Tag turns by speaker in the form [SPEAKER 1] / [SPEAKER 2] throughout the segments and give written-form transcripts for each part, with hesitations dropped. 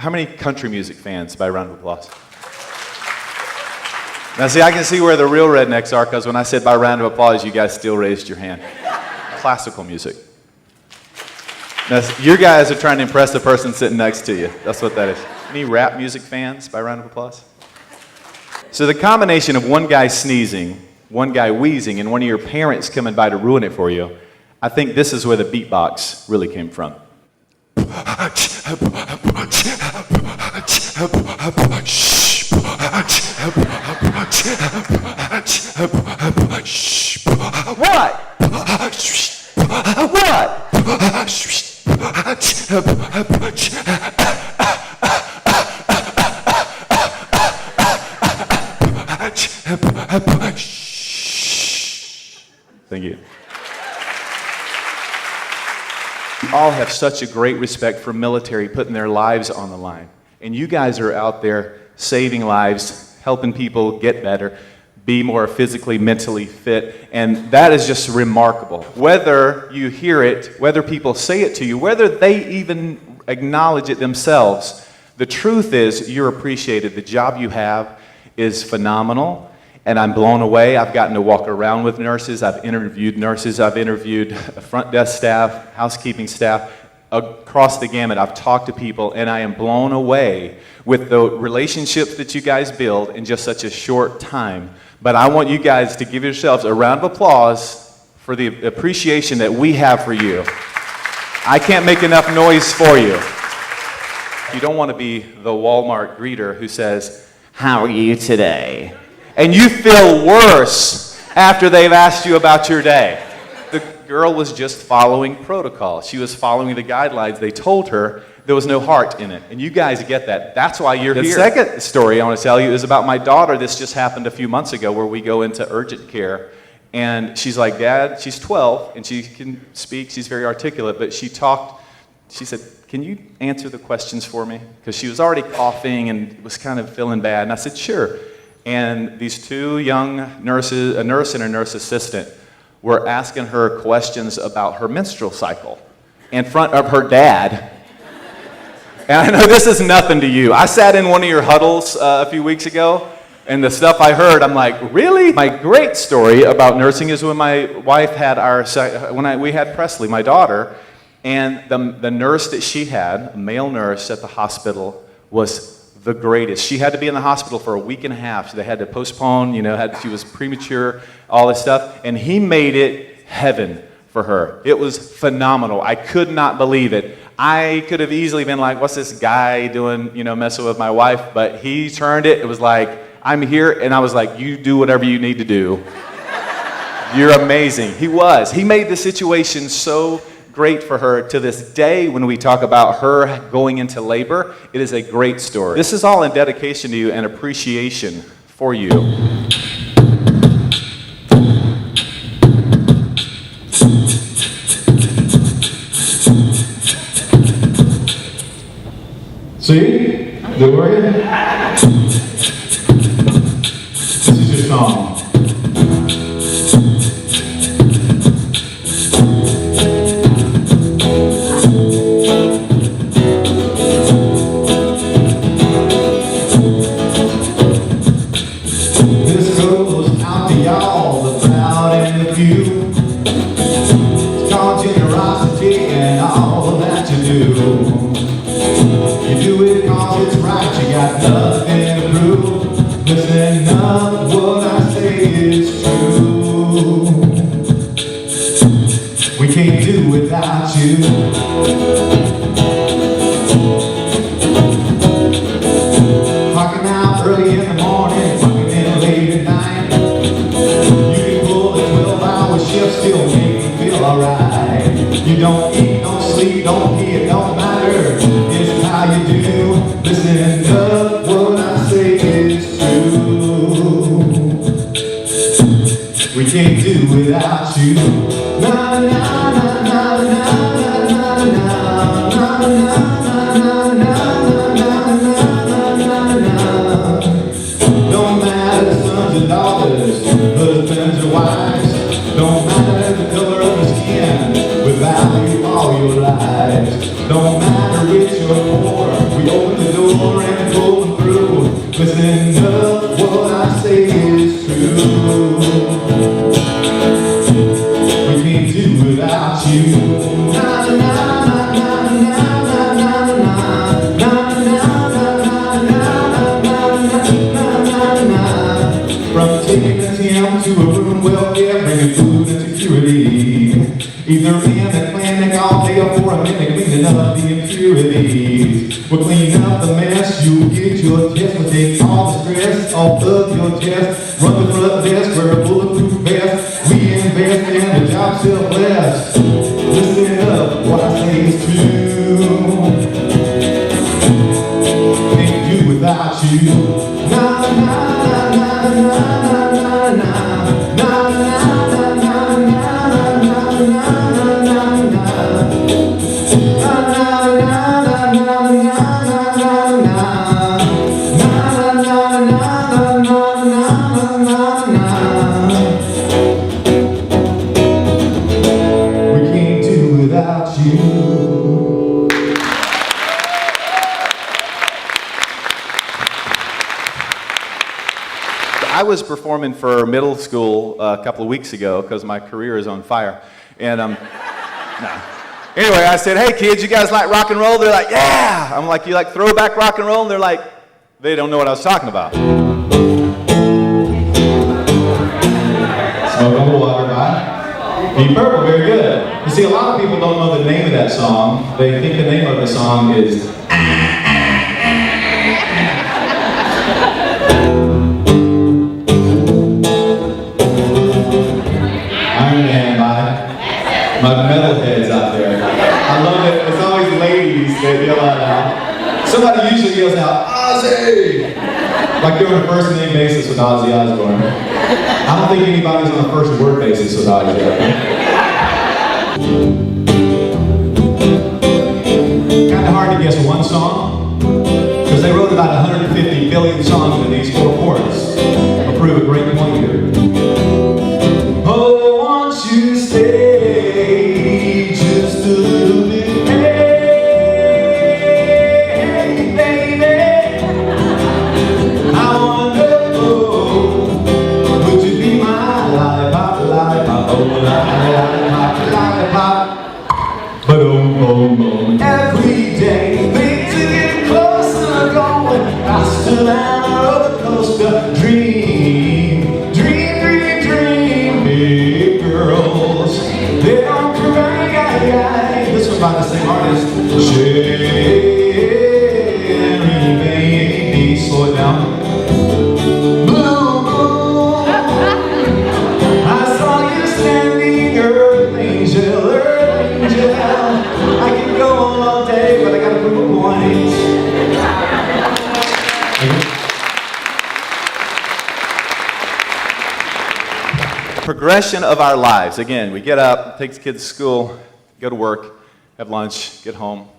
[SPEAKER 1] How many country music fans by a round of applause? Now see, I can see where the real rednecks are, because when I said by a round of applause, you guys still raised your hand. Classical music. Now, you guys are trying to impress the person sitting next to you. That's what that is. Any rap music fans by a round of applause? So the combination of one guy sneezing, one guy wheezing, and one of your parents coming by to ruin it for you, I think this is where the beatbox really came from. What? Thank you. We all have such a great respect for military putting their lives on the line. And you guys are out there saving lives, helping people get better, be more physically, mentally fit, and that is just remarkable. Whether you hear it, whether people say it to you, whether they even acknowledge it themselves, the truth is you're appreciated. The job you have is phenomenal, and I'm blown away. I've gotten to walk around with nurses. I've interviewed nurses. I've interviewed front desk staff, housekeeping staff, across the gamut. I've talked to people, and I am blown away with the relationships that you guys build in just such a short time. But I want you guys to give yourselves a round of applause for the appreciation that we have for you. I can't make enough noise for you. You don't want to be the Walmart greeter who says, "How are you today?" And you feel worse after they've asked you about your day. The girl was just following protocol. She was following the guidelines. They told her there was no heart in it. And you guys get that. That's why you're here. The second story I want to tell you is about my daughter. This just happened a few months ago, where we go into urgent care. And she's like, "Dad," she's 12, and she can speak. She's very articulate. But she said, "Can you answer the questions for me?" Because she was already coughing and was kind of feeling bad. And I said, "Sure." And these two young nurses, a nurse and a nurse assistant, were asking her questions about her menstrual cycle in front of her dad. And I know this is nothing to you. I sat in one of your huddles a few weeks ago, and the stuff I heard, I'm like, really? My great story about nursing is when my wife had we had Presley, my daughter, and the nurse that she had, a male nurse at the hospital, was the greatest. She had to be in the hospital for a week and a half. So they had to postpone, she was premature, all this stuff. And he made it heaven for her. It was phenomenal. I could not believe it. I could have easily been like, "What's this guy doing, messing with my wife?" But he turned it. It was like, "I'm here." And I was like, "You do whatever you need to do. You're amazing." He was. He made the situation so great for her. To this day, when we talk about her going into labor, it is a great story. This is all in dedication to you and appreciation for you.
[SPEAKER 2] See? Is it working? This is your song. You don't eat, don't sleep, don't eat, it don't matter. It's how you do. Listen up, what I say is true. We can't do without you. Na na na na na na na na na na. Don't matter sons and daughters, husbands and wives. Don't matter the color of the skin. We value all your lives. Don't matter rich or poor, we open the door. We can't do without you. Na na na na na na na na na na. From taking the town to a room welfare, bringing food and security. Either in the clinic all day or for a minute, cleaning up the impurities. We're cleaning up the mess, you get your test, we take all the stress off of your chest. Run the front desk, wear a bulletproof vest. We invest in the job still blessed. Listen up, what I say is true. Can't do without you. Na na na na na na na na na.
[SPEAKER 1] I was performing for middle school a couple of weeks ago because my career is on fire. And anyway, I said, hey kids, you guys like rock and roll? They're like, yeah. I'm like, you like throwback rock and roll? And they're like, they don't know what I was talking about.
[SPEAKER 2] Smoke on the water by Deep Purple, very good. You see, a lot of people don't know the name of that song. They think the name of the song is Iron Man by my metalheads out there. I love it. It's always ladies that yell out. Somebody usually yells out, Ozzy! Like they're on a first name basis with Ozzy Osbourne. I don't think anybody's on a first word basis with Ozzy Osbourne. Kind of hard to guess one song, because they wrote about 150 billion songs in these 4 chords. I'll prove a great point here. Oh, won't you stay just a little bit? Hey, baby, I wonder, would you be my lollipop, lollipop, oh, lollipop, lollipop? But oh, every day things are getting closer, going faster than a roller coaster. Dream, dream, dream, dream, big girls. They don't cry, this was by the same artist. Sherry, baby, slow it down. Blue moon, I saw you standing, earth angel, earth angel. I can go on all day, but I gotta prove a point.
[SPEAKER 1] Progression of our lives. Again, we get up, take the kids to school, go to work, have lunch, get home,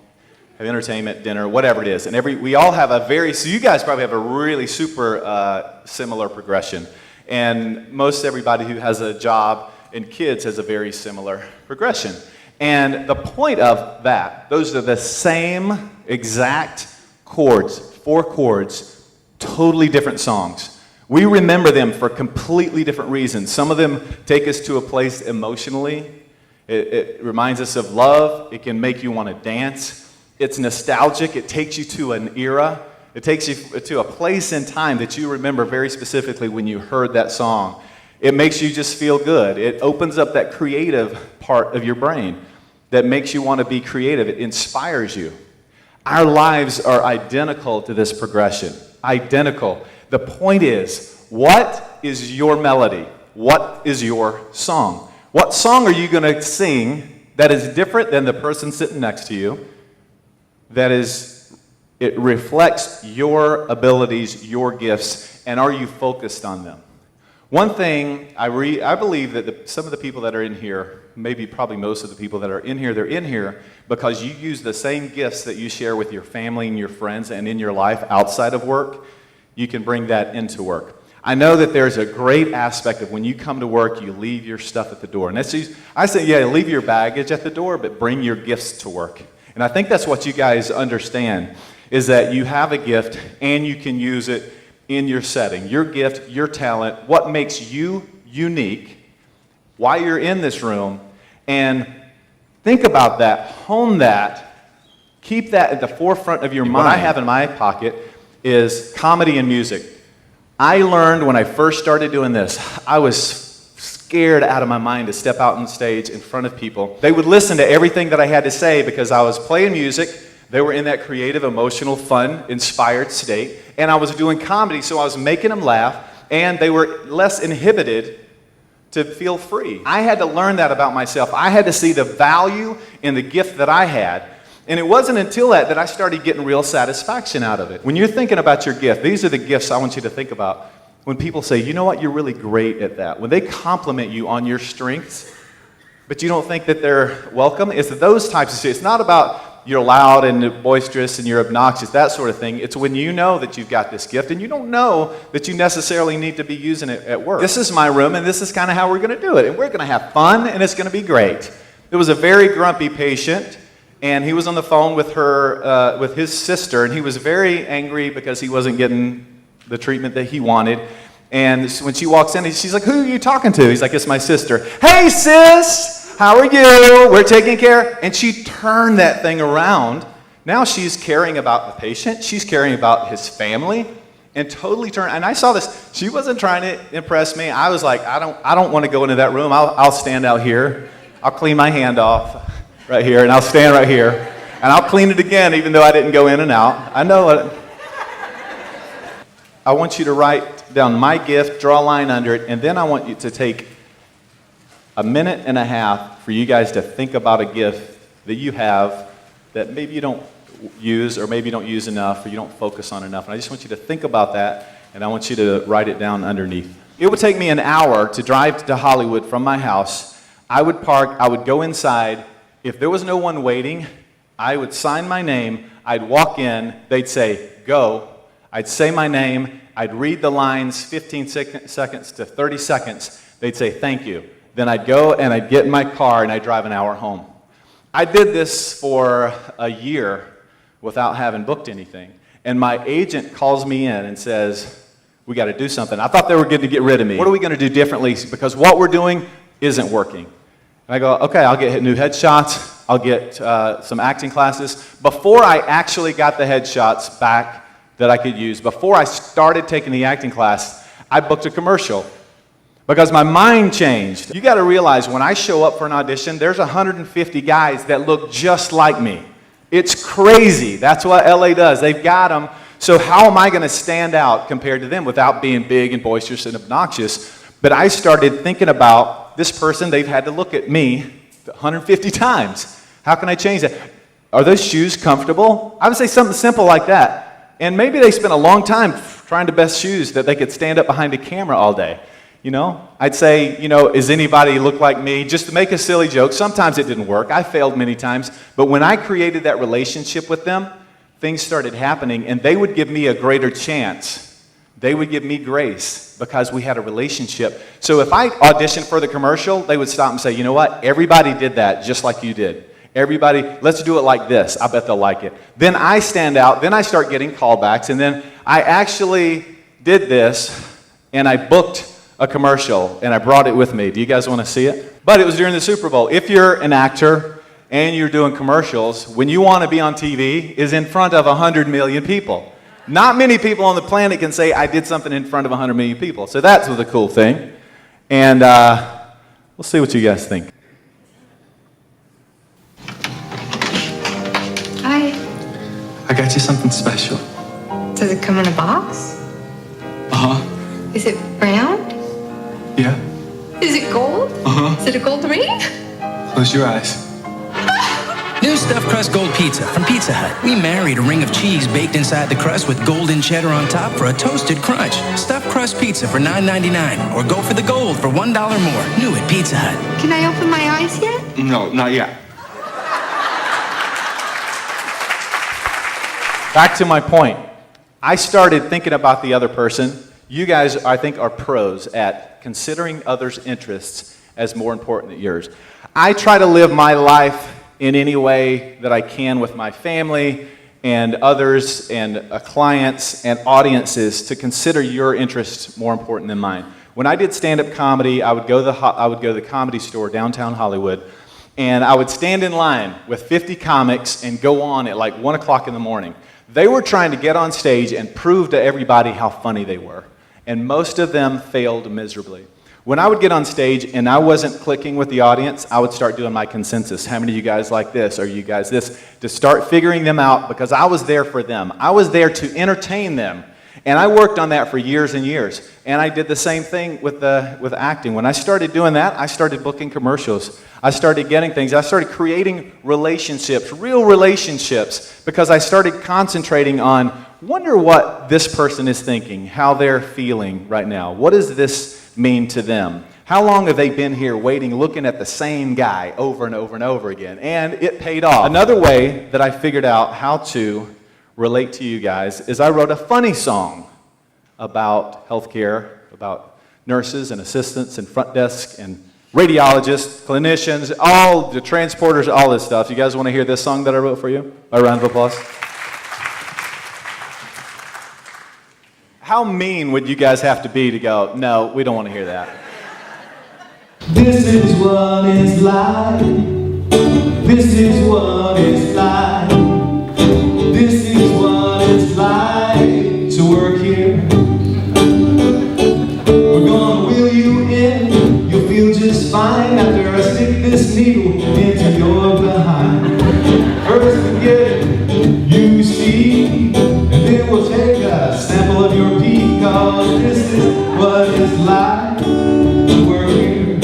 [SPEAKER 1] have entertainment, dinner, whatever it is. And we all have so you guys probably have a really super similar progression. And most everybody who has a job and kids has a very similar progression. And the point of that, those are the same exact chords, 4 chords, totally different songs. We remember them for completely different reasons. Some of them take us to a place emotionally. It reminds us of love. It can make you want to dance. It's nostalgic. It takes you to an era. It takes you to a place in time that you remember very specifically when you heard that song. It makes you just feel good. It opens up that creative part of your brain that makes you want to be creative. It inspires you. Our lives are identical to this progression. Identical. The point is, what is your melody? What is your song? What song are you going to sing that is different than the person sitting next to you? It reflects your abilities, your gifts, and are you focused on them? One thing, I believe that some of the people that are in here, maybe probably most of the people that are in here, they're in here because you use the same gifts that you share with your family and your friends and in your life outside of work. You can bring that into work. I know that there's a great aspect of when you come to work, you leave your stuff at the door. And I say, yeah, leave your baggage at the door, but bring your gifts to work. And I think that's what you guys understand, is that you have a gift and you can use it in your setting, your gift, your talent, what makes you unique, why you're in this room, and think about that, hone that, keep that at the forefront of your mind. What I have in my pocket is comedy and music. I learned when I first started doing this, I was scared out of my mind to step out on stage in front of people. They would listen to everything that I had to say because I was playing music. They were in that creative, emotional, fun, inspired state. And I was doing comedy, so I was making them laugh, and they were less inhibited to feel free. I had to learn that about myself. I had to see the value in the gift that I had. And it wasn't until that I started getting real satisfaction out of it. When you're thinking about your gift, these are the gifts I want you to think about. When people say, you know what, you're really great at that. When they compliment you on your strengths, but you don't think that they're welcome, it's those types of things. It's not about you're loud and boisterous and you're obnoxious, that sort of thing. It's when you know that you've got this gift and you don't know that you necessarily need to be using it at work. This is my room and this is kind of how we're going to do it. And we're going to have fun and it's going to be great. There was a very grumpy patient and he was on the phone with her, with his sister, and he was very angry because he wasn't getting the treatment that he wanted. And when she walks in, she's like, who are you talking to? He's like, it's my sister. Hey, sis, how are you? We're taking care. And she turned that thing around. Now she's caring about the patient. She's caring about his family. And totally turned. And I saw this. She wasn't trying to impress me. I was like, I don't want to go into that room. I'll stand out here. I'll clean my hand off right here, and I'll stand right here. And I'll clean it again, even though I didn't go in and out. I know it. I want you to write down my gift, draw a line under it, and then I want you to take a minute and a half for you guys to think about a gift that you have that maybe you don't use, or maybe you don't use enough, or you don't focus on enough. And I just want you to think about that, and I want you to write it down underneath. It would take me an hour to drive to Hollywood from my house. I would park, I would go inside. If there was no one waiting, I would sign my name, I'd walk in, they'd say, go. I'd say my name, I'd read the lines 15 seconds to 30 seconds, they'd say thank you. Then I'd go and I'd get in my car and I'd drive an hour home. I did this for a year without having booked anything. And my agent calls me in and says, we got to do something. I thought they were going to get rid of me. What are we going to do differently? Because what we're doing isn't working. And I go, okay, I'll get new headshots. I'll get some acting classes. Before I actually got the headshots back that I could use, before I started taking the acting class, I booked a commercial because my mind changed. You got to realize when I show up for an audition, there's 150 guys that look just like me. It's crazy. That's what LA does. They've got them. So how am I going to stand out compared to them without being big and boisterous and obnoxious? But I started thinking about this person. They've had to look at me 150 times. How can I change that? Are those shoes comfortable? I would say something simple like that. And maybe they spent a long time trying to best shoes that they could stand up behind a camera all day. You know, I'd say, you know, does anybody look like me? Just to make a silly joke. Sometimes it didn't work. I failed many times. But when I created that relationship with them, things started happening, and they would give me a greater chance. They would give me grace because we had a relationship. So if I auditioned for the commercial, they would stop and say, you know what? Everybody did that just like you did. Everybody, let's do it like this. I bet they'll like it. Then I stand out. Then I start getting callbacks. And then I actually did this, and I booked a commercial, and I brought it with me. Do you guys want to see it? But it was during the Super Bowl. If you're an actor and you're doing commercials, when you want to be on TV is in front of 100 million people. Not many people on the planet can say, I did something in front of 100 million people. So that's the cool thing. And we'll see what you guys think.
[SPEAKER 3] Hi.
[SPEAKER 4] I got you something special.
[SPEAKER 3] Does it come in a box?
[SPEAKER 4] Uh-huh.
[SPEAKER 3] Is it round?
[SPEAKER 4] Yeah.
[SPEAKER 3] Is it gold?
[SPEAKER 4] Uh-huh.
[SPEAKER 3] Is it a gold ring?
[SPEAKER 4] Close your eyes.
[SPEAKER 5] New stuffed crust gold pizza from Pizza Hut. We married a ring of cheese baked inside the crust with golden cheddar on top for a toasted crunch. Stuffed crust pizza for $9.99, or go for the gold for $1 more. New at Pizza Hut.
[SPEAKER 3] Can I open my eyes yet?
[SPEAKER 4] No, not yet.
[SPEAKER 1] Back to my point. I started thinking about the other person. You guys, I think, are pros at considering others' interests as more important than yours. I try to live my life in any way that I can with my family and others and clients and audiences to consider your interests more important than mine. When I did stand-up comedy, I would go to the Comedy Store downtown Hollywood, and I would stand in line with 50 comics and go on at like 1 o'clock in the morning. They were trying to get on stage and prove to everybody how funny they were, and most of them failed miserably. When I would get on stage and I wasn't clicking with the audience, I would start doing my consensus. How many of you guys like this? Are you guys this? To start figuring them out, because I was there for them. I was there to entertain them. And I worked on that for years and years. And I did the same thing with acting. When I started doing that, I started booking commercials. I started getting things. I started creating relationships, real relationships, because I started concentrating on, wonder what this person is thinking, how they're feeling right now. What does this mean to them? How long have they been here waiting, looking at the same guy over and over and over again? And it paid off. Another way that I figured out how to relate to you guys is I wrote a funny song about healthcare, about nurses and assistants and front desk and radiologists, clinicians, all the transporters, all this stuff. You guys want to hear this song that I wrote for you? A round of applause. How mean would you guys have to be to go, no, we don't want to hear that?
[SPEAKER 2] This is what it's like. This is what it's like. This is what it's like to work here. We're gonna wheel you in. You'll feel just fine after I stick this needle into your behind. First we get you see, and then we'll take a sample of your pee, 'cause this is what it's like to work here.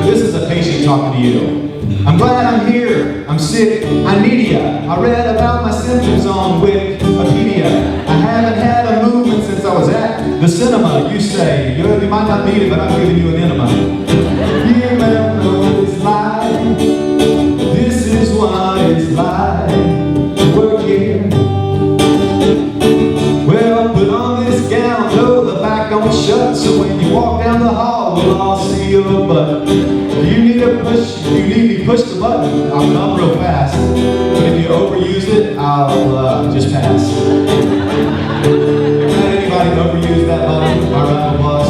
[SPEAKER 2] This is a patient talking to you. I'm glad I'm here. I'm sick. I need ya. I read about my symptoms on Wikipedia. I haven't had a movement since I was at the cinema. You say you might not need it, but I'm giving you an enema. You never know what it's like. This is what it's like to work here. Well, put on this gown, no, the back don't shut, so when you walk down the hall, we'll all see your butt. You need me push the button, I'll come real fast. But if you overuse it, I'll just pass. If anybody overuse that button, my round of applause.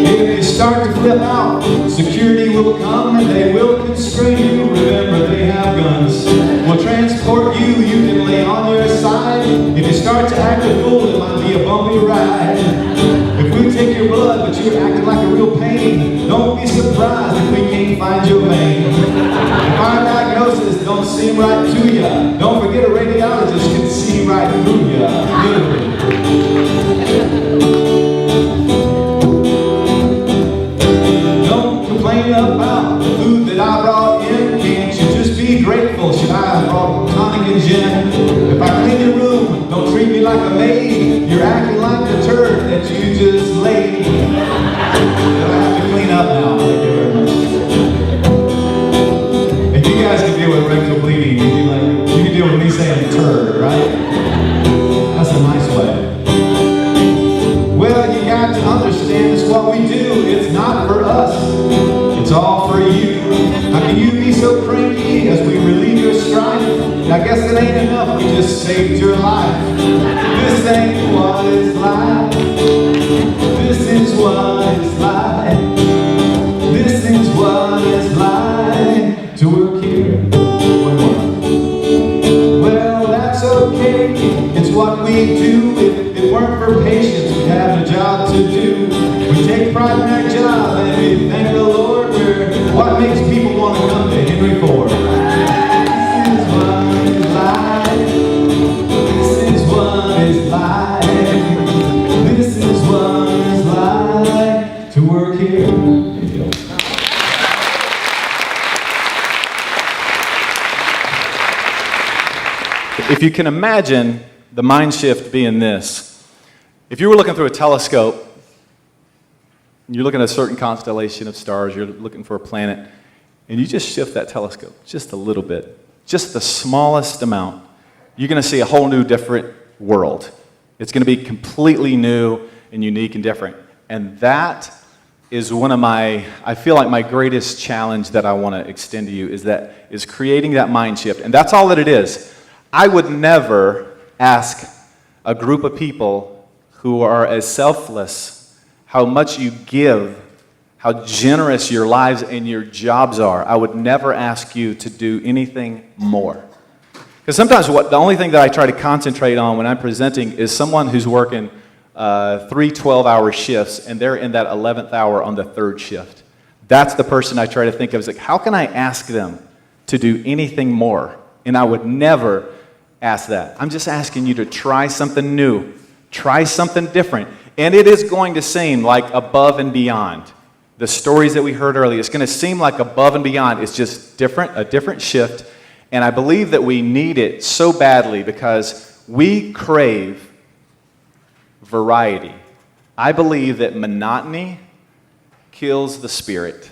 [SPEAKER 2] If you start to flip out, security will come and they will constrain you. Remember, they have guns. We'll transport you, you can lay on your side. If you start to act a fool, it might be a bumpy ride. If we take your blood, but you're acting like a real pain, don't be surprised if we can't find your vein. If our diagnosis don't seem right to ya, don't forget a radiologist can see right through ya. Literally. Don't complain about the food that I brought in. Can't you just be grateful? Should I have brought tonic and gin? If I clean your room, don't treat me like a maid. You're acting like the turd that you just laid. But I have to clean up now. Thank you very much. If you guys can deal with rectal bleeding, you can deal with me saying turd, right? That's a nice way. Well, you got to understand it's what we do. It's not for us. It's all for you. How can you be so cranky as we relieve your strife? I guess it ain't enough, we just saved your life. This ain't what it's like. This is what it's like. This is what it's like to work here. One more. Well, that's okay. It's what we do. If it weren't for patience, we'd have a job to do. We take pride in our job and we thank the Lord. We're what makes people want to come to Henry Ford. This is what it's like. This is what it's like to work here.
[SPEAKER 1] If you can imagine the mind shift being this, if you were looking through a telescope, you're looking at a certain constellation of stars, you're looking for a planet, and you just shift that telescope just a little bit, just the smallest amount, you're going to see a whole new different world. It's going to be completely new and unique and different. And that is I feel like my greatest challenge that I want to extend to you is creating that mind shift. And that's all that it is. I would never ask a group of people who are as selfless, how much you give, how generous your lives and your jobs are. I would never ask you to do anything more. Because sometimes the only thing that I try to concentrate on when I'm presenting is someone who's working 3 12-hour shifts, and they're in that 11th hour on the 3rd shift. That's the person I try to think of as like, how can I ask them to do anything more? And I would never ask that. I'm just asking you to try something new, try something different. And it is going to seem like above and beyond. The stories that we heard earlier, it's going to seem like above and beyond. It's just different, a different shift. And I believe that we need it so badly because we crave variety. I believe that monotony kills the spirit.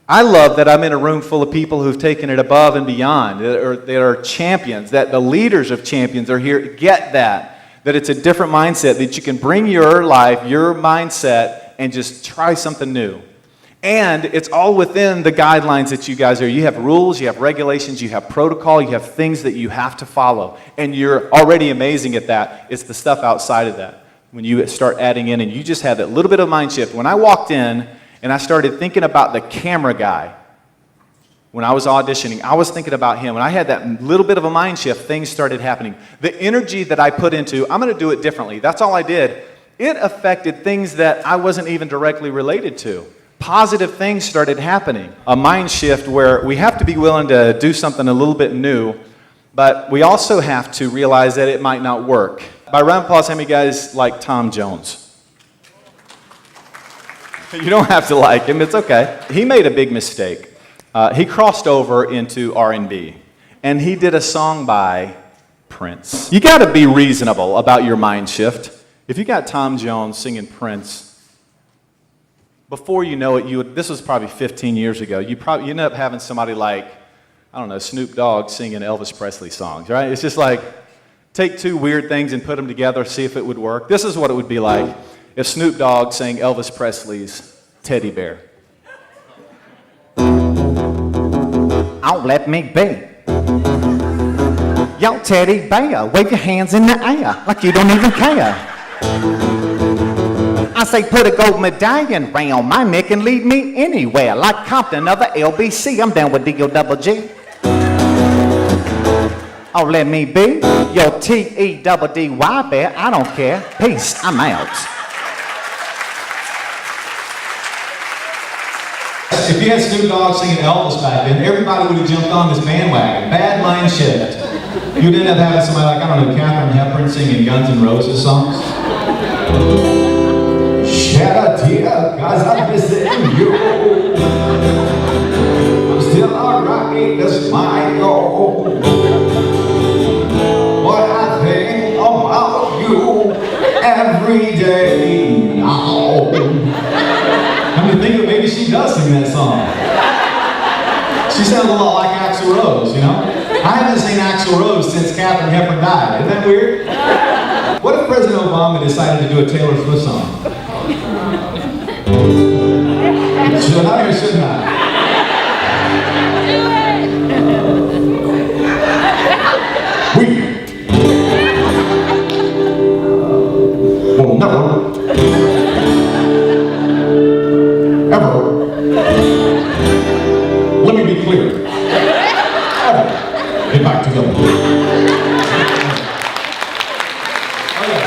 [SPEAKER 1] I love that I'm in a room full of people who've taken it above and beyond, that are champions, that the leaders of champions are here. Get that it's a different mindset, that you can bring your life, your mindset, and just try something new. And it's all within the guidelines that you guys are. You have rules, you have regulations, you have protocol, you have things that you have to follow. And you're already amazing at that. It's the stuff outside of that. When you start adding in and you just have that little bit of mind shift. When I walked in and I started thinking about the camera guy, when I was auditioning, I was thinking about him. When I had that little bit of a mind shift, things started happening. The energy that I put into, I'm going to do it differently. That's all I did. It affected things that I wasn't even directly related to. Positive things started happening. A mind shift where we have to be willing to do something a little bit new, but we also have to realize that it might not work. By round of applause, how many guys like Tom Jones? You don't have to like him, it's okay. He made a big mistake. He crossed over into R&B, and he did a song by Prince. You got to be reasonable about your mind shift. If you got Tom Jones singing Prince, before you know it, this was probably 15 years ago, you end up having somebody like, I don't know, Snoop Dogg singing Elvis Presley songs, right? It's just like, take two weird things and put them together, see if it would work. This is what it would be like if Snoop Dogg sang Elvis Presley's Teddy Bear.
[SPEAKER 6] Oh, let me be. Yo, Teddy Bear, wave your hands in the air like you don't even care. I say put a gold medallion round my neck and lead me anywhere. Like Compton of the LBC, I'm down with D-O-double-G. Oh, let me be your T-E-double-D-Y bear. I don't care. Peace, I'm out.
[SPEAKER 2] If you had Snoop Dogg singing Elvis back then, everybody would have jumped on this bandwagon. Bad mind shift. You'd end up having somebody like, I don't know, Katharine Hepburn singing Guns N' Roses songs. Shed a tear, 'cause I'm missing you. I'm still alright, that's my goal. What I think about you every day now. I mean, think of maybe she does sing that song. She sounds a lot like Axl Rose, you know? I haven't seen Axl Rose since Katharine Hepburn died. Isn't that weird? What if President Obama decided to do a Taylor Swift song? Should I or shouldn't I? We will never, ever, let me be clear, ever get back together. Okay.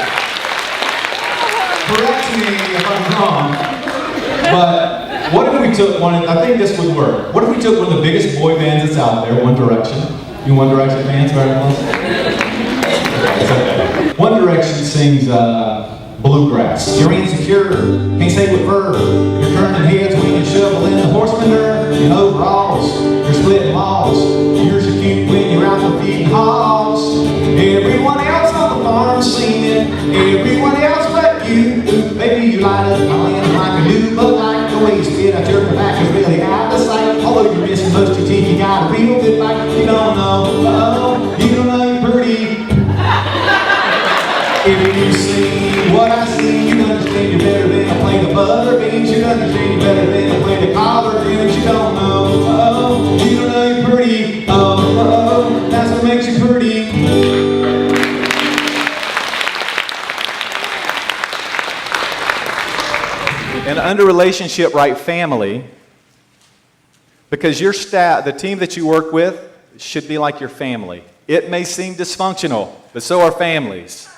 [SPEAKER 2] Correct me if I'm wrong, but what if we took I think this would work. What if we took one of the biggest boy bands that's out there, One Direction? You One Direction fans, very close? It's okay. One Direction sings Bluegrass. You're insecure, can't say with verb. You're turning heads when you shovel in the horse manure. In overalls, you're splitting laws. You're so cute when you're out there feeding hogs. Everyone else on the farm singing, everyone else but you. Maybe you light up my land like a new, but like the way you spit out your back is really out of sight. Although you're missing most of your teeth, you got a real good bite. You don't know, you don't know you're pretty. If you see what I see, you understand you're better than I play the butter beans, she doesn't treat you better than a plate of collard greens. You don't know, oh, you don't know you're pretty. Oh, that's what makes you pretty.
[SPEAKER 1] And under relationship, write family, because your staff, the team that you work with, should be like your family. It may seem dysfunctional, but so are families.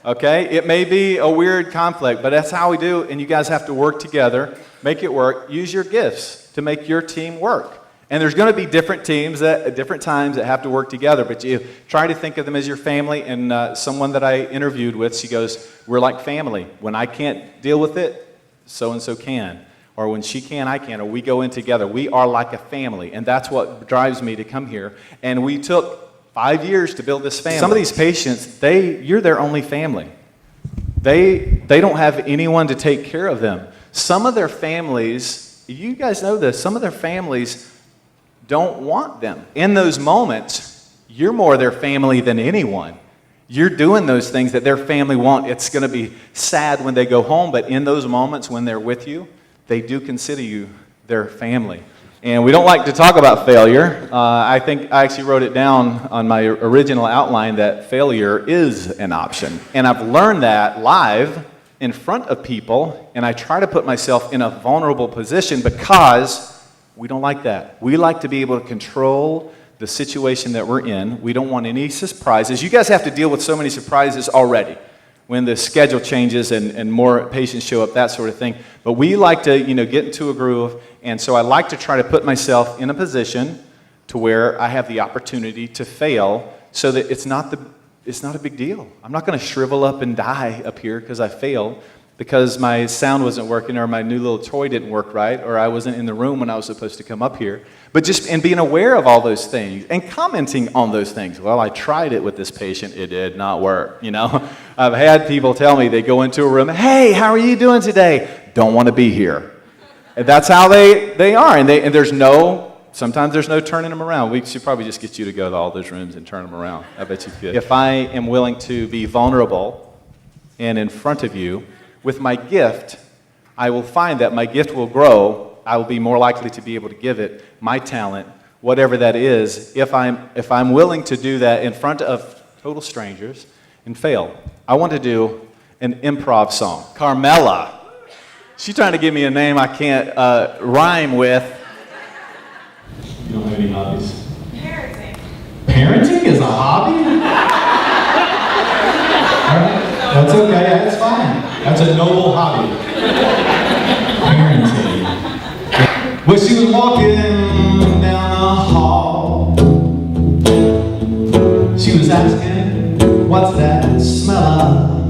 [SPEAKER 1] Okay? It may be a weird conflict, but that's how we do, and you guys have to work together, make it work. Use your gifts to make your team work. And there's going to be different teams at different times that have to work together, but you try to think of them as your family. And someone that I interviewed with, she goes, we're like family. When I can't deal with it, so-and-so can. Or when she can, I can. Or we go in together. We are like a family. And that's what drives me to come here. And we took 5 years to build this family. Some of these patients, you're their only family. They don't have anyone to take care of them. Some of their families, you guys know this, some of their families don't want them. In those moments, you're more their family than anyone. You're doing those things that their family want. It's going to be sad when they go home, but in those moments when they're with you, they do consider you their family. And we don't like to talk about failure. I think I actually wrote it down on my original outline that failure is an option. And I've learned that live in front of people, and I try to put myself in a vulnerable position because we don't like that. We like to be able to control the situation that we're in. We don't want any surprises. You guys have to deal with so many surprises already when the schedule changes and more patients show up, that sort of thing. But we like to, get into a groove, and so I like to try to put myself in a position to where I have the opportunity to fail so that it's not a big deal. I'm not going to shrivel up and die up here because I failed, because my sound wasn't working or my new little toy didn't work right, or I wasn't in the room when I was supposed to come up here. But and being aware of all those things and commenting on those things. Well, I tried it with this patient. It did not work, I've had people tell me, they go into a room, hey, how are you doing today? Don't want to be here. And that's how they are. And sometimes there's no turning them around. We should probably just get you to go to all those rooms and turn them around. I bet you could. If I am willing to be vulnerable and in front of you, with my gift, I will find that my gift will grow. I will be more likely to be able to give it my talent, whatever that is, if I'm willing to do that in front of total strangers and fail. I want to do an improv song. Carmela. She's trying to give me a name I can't rhyme with.
[SPEAKER 2] You don't have any hobbies? Parenting. Parenting is a hobby? All right, that's okay, that's fine. That's a noble hobby. Parenting. Well, she was walking down the hall. She was asking, what's that smell of?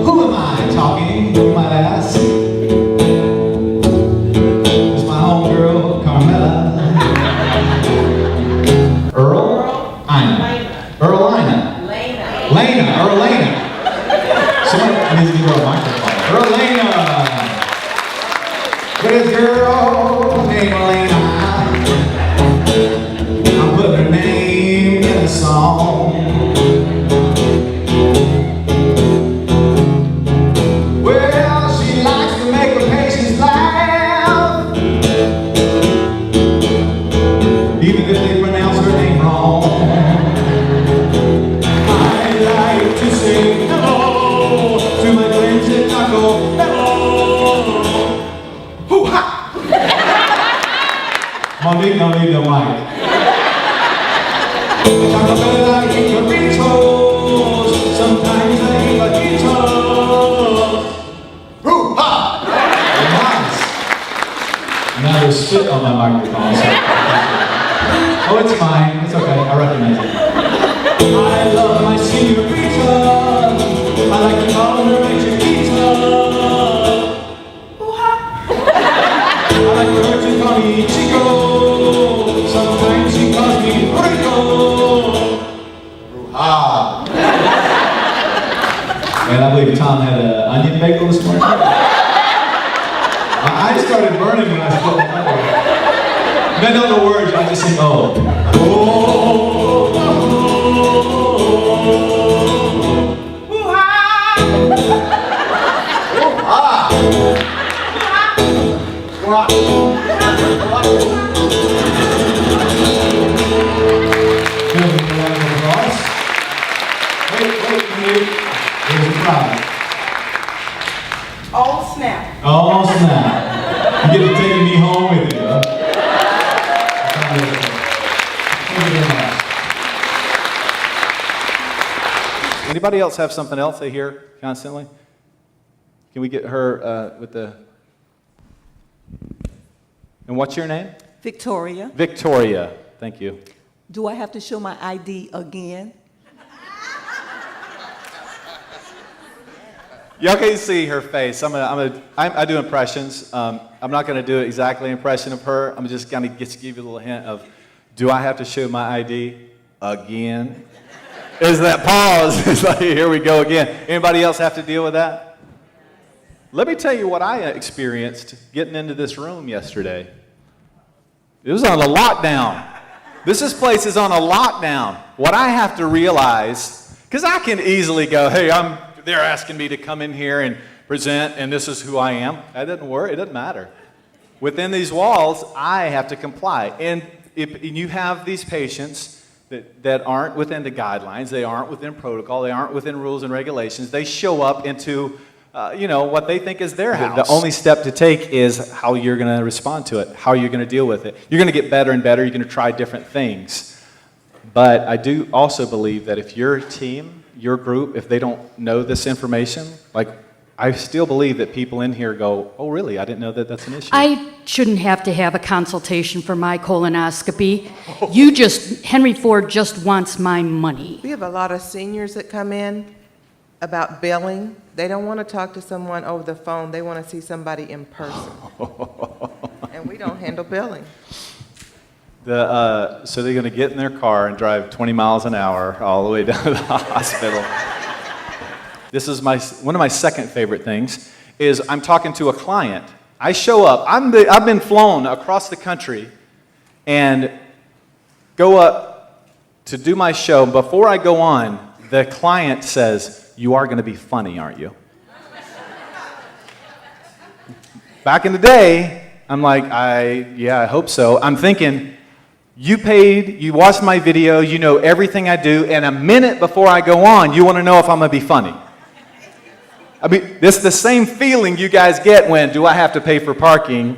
[SPEAKER 2] Who am I talking, you might ask? It's my homegirl, Carmela. Lena. Someone needs to give her a microphone. Lena. This girl named Lena. I put her name in a song. Well, she likes to make her patients laugh, even if they pronounce her name wrong. To say hello to my friends at Taco Bell. Hoo-ha! Monique, no need no mic. Taco Bell, I eat burritos. Sometimes I eat burritos. Hoo-ha! Nice. Now there's spit on my microphone. Oh, it's fine. It's okay. I recognize it. I love my señorita. I like to call her a chiquita. I like her to call me Chico. Sometimes she calls me Rico. Ruha. And I believe Tom had an onion bagel this morning. My eyes started burning when I spoke that word. I don't know the words, I just sing, oh. Oh.
[SPEAKER 1] Anybody else have something else they hear constantly? Can we get her with the... And what's your name?
[SPEAKER 7] Victoria.
[SPEAKER 1] Victoria. Thank you.
[SPEAKER 7] Do I have to show my ID again?
[SPEAKER 1] Y'all can see her face. I do impressions. I'm not going to do exactly an impression of her. I'm just going to give you a little hint of, do I have to show my ID again? Is that pause? It's like, here we go again. Anybody else have to deal with that? Let me tell you what I experienced getting into this room yesterday. It was on a lockdown. This place is on a lockdown. What I have to realize, because I can easily go, hey, they're asking me to come in here and present, and this is who I am. That doesn't work. It doesn't matter. Within these walls, I have to comply. And if you have these patients that aren't within the guidelines, they aren't within protocol, they aren't within rules and regulations, they show up into what they think is their house. The only step to take is how you're going to respond to it, how you're going to deal with it. You're going to get better and better. You're going to try different things. But I do also believe that if your team, your group, if they don't know this information, like I still believe that people in here go, oh, really? I didn't know that that's an issue.
[SPEAKER 8] I shouldn't have to have a consultation for my colonoscopy. Henry Ford just wants my money.
[SPEAKER 9] We have a lot of seniors that come in about billing. They don't want to talk to someone over the phone. They want to see somebody in person. And we don't handle billing.
[SPEAKER 1] So they're going to get in their car and drive 20 miles an hour all the way down to the hospital. This is one of my second favorite things is I'm talking to a client. I show up. I've been flown across the country and go up to do my show. Before I go on, the client says, "You are going to be funny, aren't you?" Back in the day, I'm like, yeah, I hope so. I'm thinking, you watched my video, you know everything I do, and a minute before I go on, you want to know if I'm going to be funny. I mean, this is the same feeling you guys get when, do I have to pay for parking?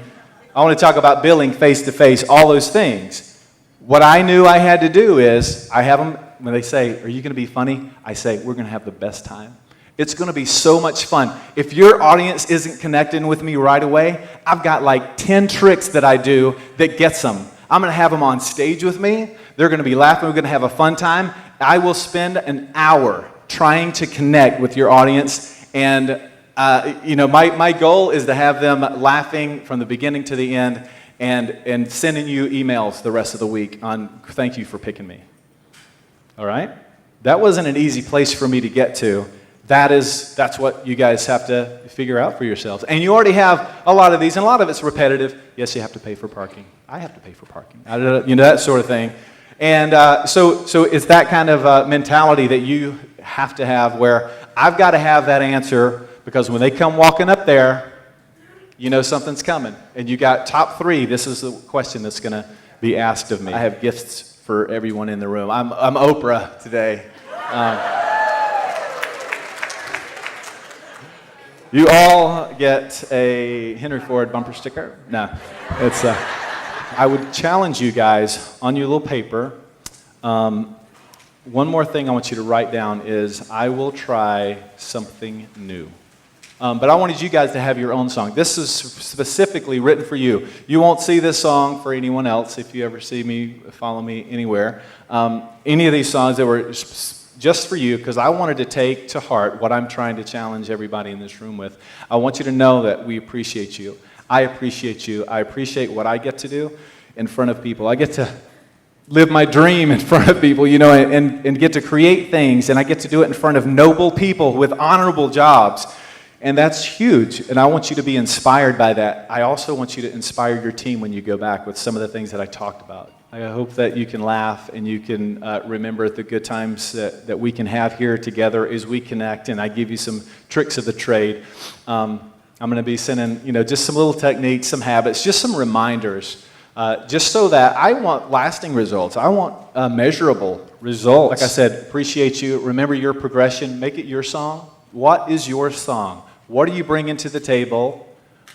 [SPEAKER 1] I want to talk about billing face-to-face, all those things. What I knew I had to do is, I have them, when they say, are you going to be funny? I say, we're going to have the best time. It's going to be so much fun. If your audience isn't connecting with me right away, I've got like 10 tricks that I do that gets them. I'm going to have them on stage with me. They're going to be laughing. We're going to have a fun time. I will spend an hour trying to connect with your audience. And, my goal is to have them laughing from the beginning to the end and sending you emails the rest of the week on thank you for picking me. All right? That wasn't an easy place for me to get to. That's what you guys have to figure out for yourselves. And you already have a lot of these, and a lot of it's repetitive. Yes, you have to pay for parking. I have to pay for parking. That sort of thing. And so it's that kind of mentality that you have to have where I've got to have that answer because when they come walking up there, you know something's coming. And you got top 3. This is the question that's going to be asked of me. I have gifts for everyone in the room. I'm Oprah today. You all get a Henry Ford bumper sticker. No, it's I would challenge you guys on your little paper. One more thing I want you to write down is I will try something new. But I wanted you guys to have your own song. This is specifically written for you. You won't see this song for anyone else if you ever see me, follow me anywhere. Any of these songs that were just for you, because I wanted to take to heart what I'm trying to challenge everybody in this room with. I want you to know that we appreciate you. I appreciate you. I appreciate what I get to do in front of people. I get to live my dream in front of people, and get to create things, and I get to do it in front of noble people with honorable jobs. And that's huge, and I want you to be inspired by that. I also want you to inspire your team when you go back with some of the things that I talked about. I hope that you can laugh and you can remember the good times that we can have here together as we connect, and I give you some tricks of the trade. I'm going to be sending, just some little techniques, some habits, just some reminders, just so that I want lasting results. I want measurable results. Like I said, appreciate you. Remember your progression. Make it your song. What is your song? What are you bringing to the table?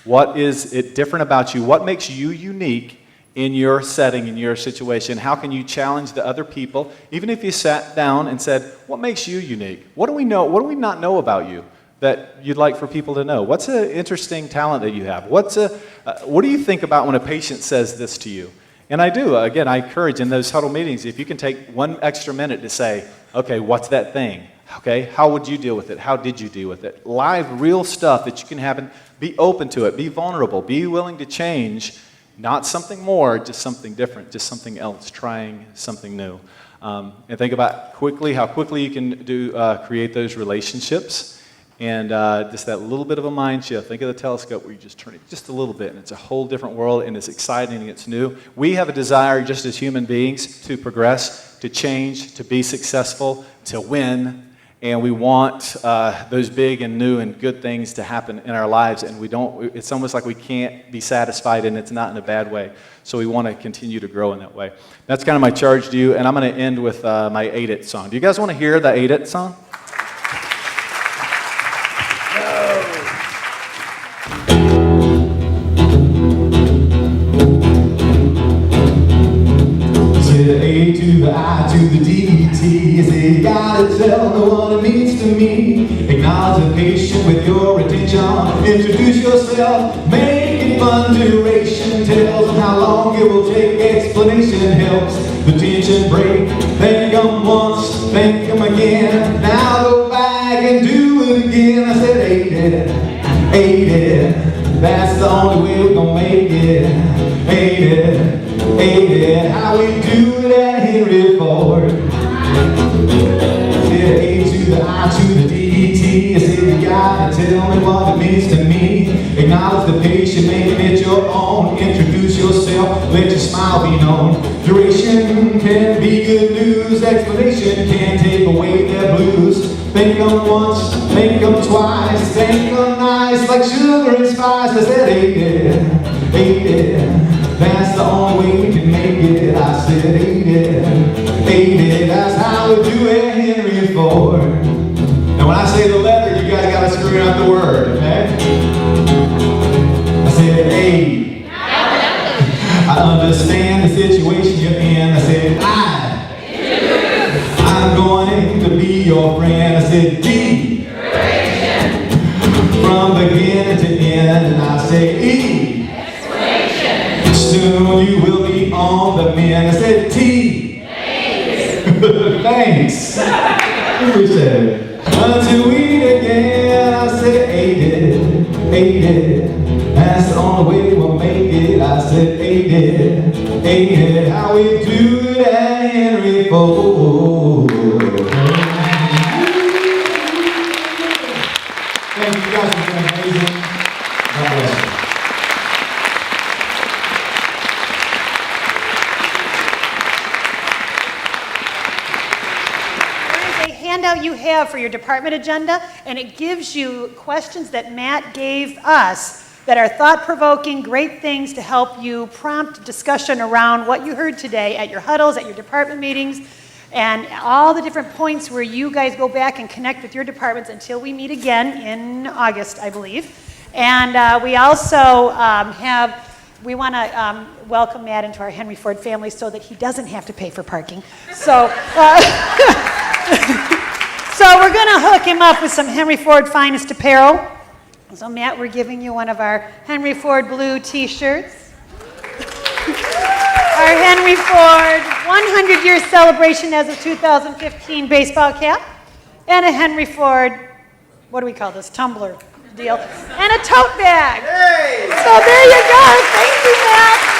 [SPEAKER 1] What is it different about you? What makes you unique in your setting, in your situation? How can you challenge the other people? Even if you sat down and said, what makes you unique? What do we know? What do we not know about you that you'd like for people to know? What's an interesting talent that you have? What do you think about when a patient says this to you? And I do. Again, I encourage in those huddle meetings, if you can take 1 extra minute to say, okay, what's that thing? Okay, how would you deal with it? How did you deal with it? Live, real stuff that you can have, and be open to it. Be vulnerable. Be willing to change. Not something more, just something different, just something else, trying something new. And think about how quickly you can create those relationships. And just that little bit of a mind shift. Think of the telescope where you just turn it just a little bit, and it's a whole different world, and it's exciting, and it's new. We have a desire, just as human beings, to progress, to change, to be successful, to win. And we want those big and new and good things to happen in our lives, and it's almost like we can't be satisfied, and it's not in a bad way. So we want to continue to grow in that way. That's kind of my charge to you, and I'm going to end with my 8-It song. Do you guys want to hear the 8-It song?
[SPEAKER 2] A to the I to the D-T. You say you gotta tell me what it means to me. Acknowledge the patient with your attention. Introduce yourself, make it fun. Duration tells them how long it will take. Explanation helps the tension break. Thank them once, thank them again. Now go back and do it again. I said 8-It, 8-It. That's the only way we're gonna make it. 8-It. 8-It, how we do it at Henry Ford. Said A to the I to the D-T. I said you gotta tell me what it means to me. Acknowledge the patient, make it your own. Introduce yourself, let your smile be known. Duration can be good news. Explanation can take away their blues. Thank them once, thank them twice. Thank them nice like sugar and spice. I said 8-It, 8-It. That's the only way we can make it. I said 8-It, 8-It. That's how we do it, Henry Ford. Now when I say the letter, you guys gotta scream out the word, okay? I said 8. I understand the situation you're in. I said I'm going to be your friend. I said D. From beginning to end. And I say E. Soon you will be on the mend. I said T. Thanks. Appreciate it. Until we meet again. I said 8-It, 8-It. That's the only way we'll make it. I said 8-It, 8-It. How we do it at Henry Ford. Thank you guys for being amazing. God bless you.
[SPEAKER 10] Handout you have for your department agenda, and it gives you questions that Matt gave us that are thought-provoking, great things to help you prompt discussion around what you heard today at your huddles, at your department meetings, and all the different points where you guys go back and connect with your departments until we meet again in August, I believe. And we also we want to welcome Matt into our Henry Ford family so that he doesn't have to pay for parking. So. So we're going to hook him up with some Henry Ford finest apparel. So Matt, we're giving you one of our Henry Ford blue t-shirts. Our Henry Ford 100-year celebration as of 2015 baseball cap. And a Henry Ford, what do we call this, tumbler deal. And a tote bag. Hey. So there you go. Thank you, Matt.